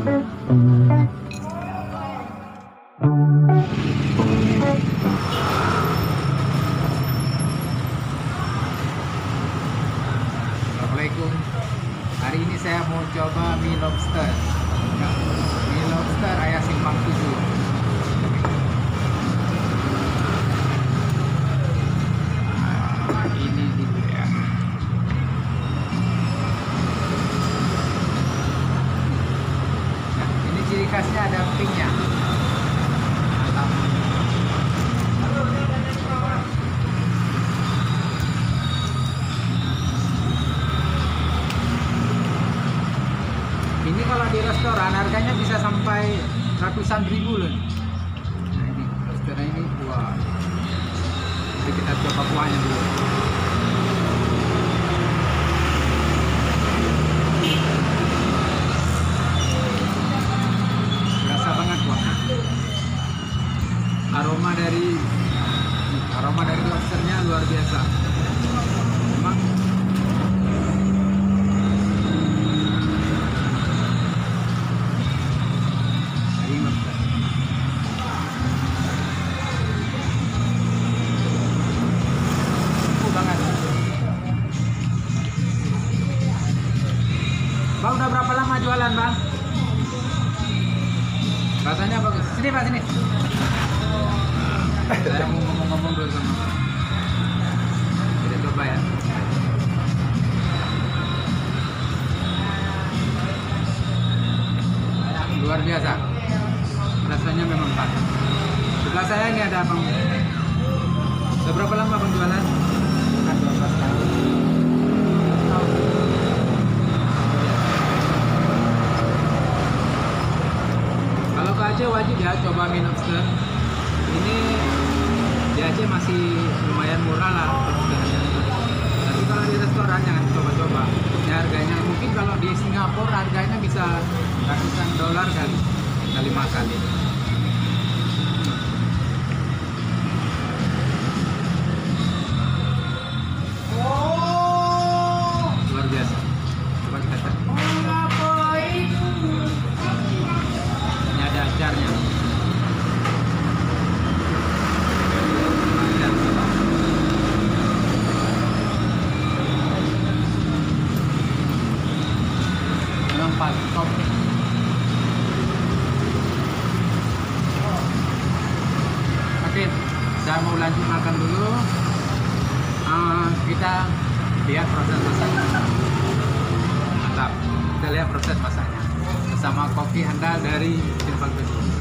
Assalamualaikum. Hari ini saya mau coba mie lobster. Mie lobster Ayah Simpang 7. Ini dia. Nah, ini ciri khasnya ada pinknya. Mantap. Ini kalau di restoran harganya bisa sampai ratusan ribu loh. Nah ini lobsternya ini, wah. Jadi kita coba kuahnya dulu. Berasa banget kuahnya. Aroma dari lobsternya luar biasa. Memang Bang, udah berapa lama jualan, Bang? Rasanya bagus. Sini, Pak, sini. Saya mau ngomong-ngomong dulu sama Bang. Kita coba ya. Luar biasa. Rasanya memang pas. Sebelah saya ini ada Bang. Sudah berapa lama Bang jualan? 12 tahun. Kalau ke Aceh wajib ya coba mie lobster. Ini di Aceh masih lumayan murah lah untuk harganya. Tapi kalau di restoran jangan coba-coba. Ya harganya mungkin kalau di Singapura harganya bisa ratusan dolar kali makan itu. Luar biasa. Coba kita cek. Ini ada acarnya. Memang pas top. Oke, saya mau lanjut makan dulu. Kita lihat proses masaknya. Mantap. Kita lihat proses masaknya bersama koki handal dari Simpang 7.